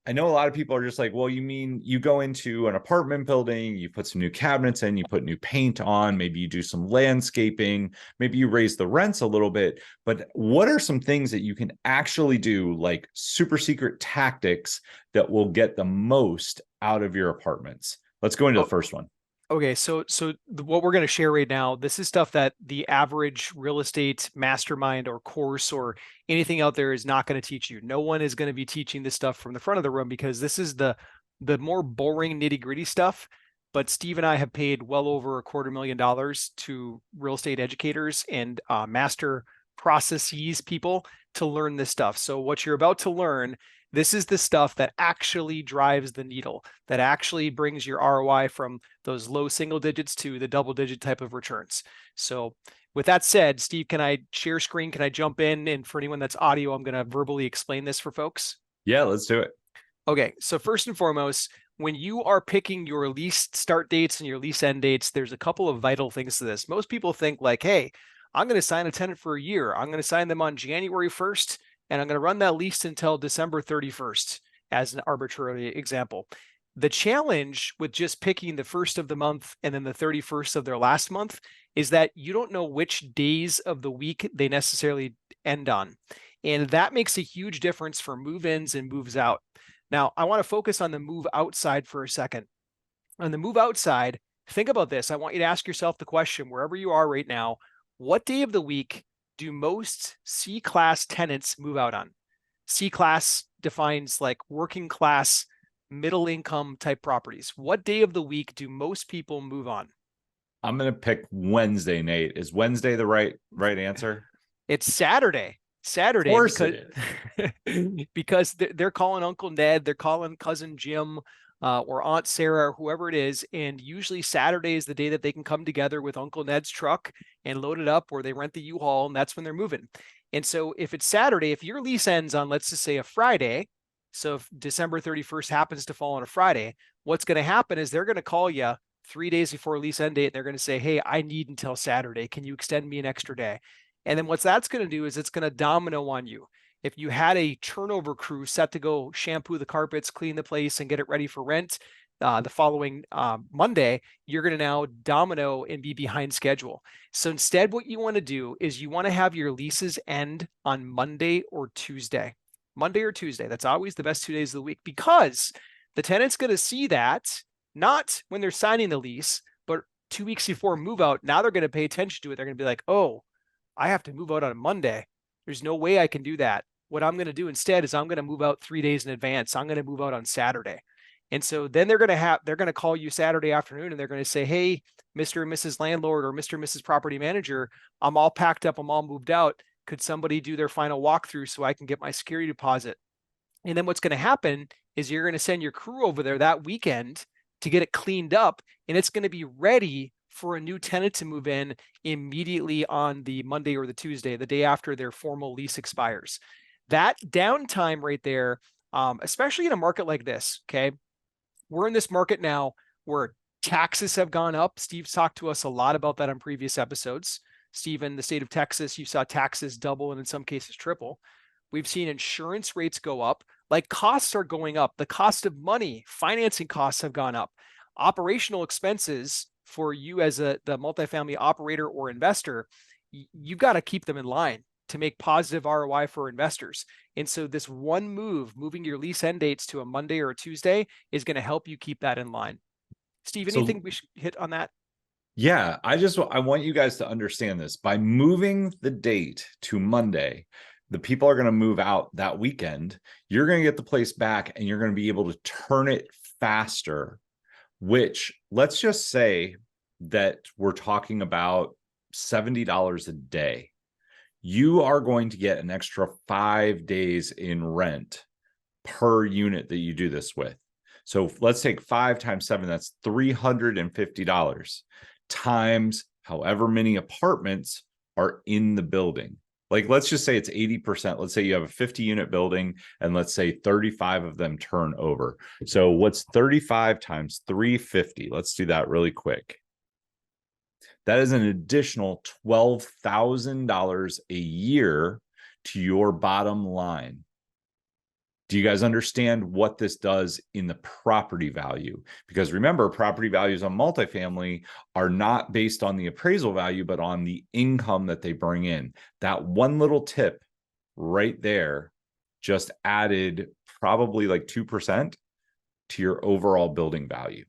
I know a lot of people are just like, well, you mean you go into an apartment building, you put some new cabinets in, you put new paint on, maybe you do some landscaping, maybe you raise the rents a little bit. But what are some things that you can actually do, like super secret tactics that will get the most out of your apartments? Let's go into the Oh, first one. okay. What we're going to share right now, this is stuff that the average real estate mastermind or course or anything out there is not going to teach you. No one is going to be teaching this stuff from the front of the room because this is the more boring nitty gritty stuff. But Steve and I have paid well over $250,000 to real estate educators and master processes people to learn this stuff. So what you're about to learn, this is the stuff that actually drives the needle, that actually brings your ROI from those low single digits to the double digit type of returns. So with that said, Steve, can I share screen? Can I jump in? And for anyone that's audio, I'm going to verbally explain this for folks. Yeah, let's do it. Okay, so first and foremost, when you are picking your lease start dates and your lease end dates, there's a couple of vital things to this. Most people think like, hey, I'm going to sign a tenant for a year. I'm going to sign them on January 1st, and I'm going to run that lease until December 31st, as an arbitrary example. The challenge with just picking the first of the month and then the 31st of their last month is that you don't know which days of the week they necessarily end on. And that makes a huge difference for move ins and moves out. Now, I want to focus on the move outside for a second. On the move outside, think about this. I want you to ask yourself the question, wherever you are right now, what day of the week do most C class tenants move out on? C class defines like working class, middle income type properties. What day of the week do most people move on? I'm gonna pick Wednesday, Nate. Is Wednesday the right answer? It's Saturday. Of Saturday course it because is. because they're calling Uncle Ned, they're calling cousin Jim, or Aunt Sarah, or whoever it is, and usually Saturday is the day that they can come together with Uncle Ned's truck and load it up, or they rent the U-Haul, and that's when they're moving. And so if it's Saturday, if your lease ends on, let's just say, a Friday, so if December 31st happens to fall on a Friday, what's going to happen is they're going to call you 3 days before lease end date. And they're going to say, hey, I need until Saturday. Can you extend me an extra day? And then what that's going to do is it's going to domino on you. If you had a turnover crew set to go shampoo the carpets, clean the place, and get it ready for rent the following Monday, you're going to now domino and be behind schedule. So instead, what you want to do is you want to have your leases end on Monday or Tuesday. Monday or Tuesday. That's always the best 2 days of the week because the tenant's going to see that not when they're signing the lease, but 2 weeks before move out. Now they're going to pay attention to it. They're going to be like, oh, I have to move out on Monday. There's no way I can do that. What I'm going to do instead is I'm going to move out 3 days in advance. I'm going to move out on Saturday. And so then they're going to call you Saturday afternoon and they're going to say, hey, Mr. and Mrs. Landlord or Mr. and Mrs. Property Manager, I'm all packed up. I'm all moved out. Could somebody do their final walkthrough so I can get my security deposit? And then what's going to happen is you're going to send your crew over there that weekend to get it cleaned up, and it's going to be ready for a new tenant to move in immediately on the Monday or the Tuesday, the day after their formal lease expires. That downtime right there, especially in a market like this, okay? We're in this market now where taxes have gone up. Steve's talked to us a lot about that on previous episodes. Steve, in the state of Texas, you saw taxes double and in some cases triple. We've seen insurance rates go up. Like costs are going up. The cost of money, financing costs have gone up. Operational expenses for you as the multifamily operator or investor, you've got to keep them in line to make positive ROI for investors. And so this one move, moving your lease end dates to a Monday or a Tuesday, is going to help you keep that in line. Steve, So anything we should hit on that? yeah, I want you guys to understand this. By moving the date to Monday, the people are going to move out that weekend. You're going to get the place back and you're going to be able to turn it faster, which let's just say that we're talking about $70 a day. You are going to get an extra 5 days in rent per unit that you do this with. So let's take 5 times 7, that's $350 times however many apartments are in the building. Like, let's just say it's 80%. Let's say you have a 50 unit building and let's say 35 of them turn over. So what's 35 times 350? Let's do that really quick. That is an additional $12,000 a year to your bottom line. Do you guys understand what this does in the property value? Because remember, property values on multifamily are not based on the appraisal value, but on the income that they bring in. That one little tip right there just added probably like 2% to your overall building value.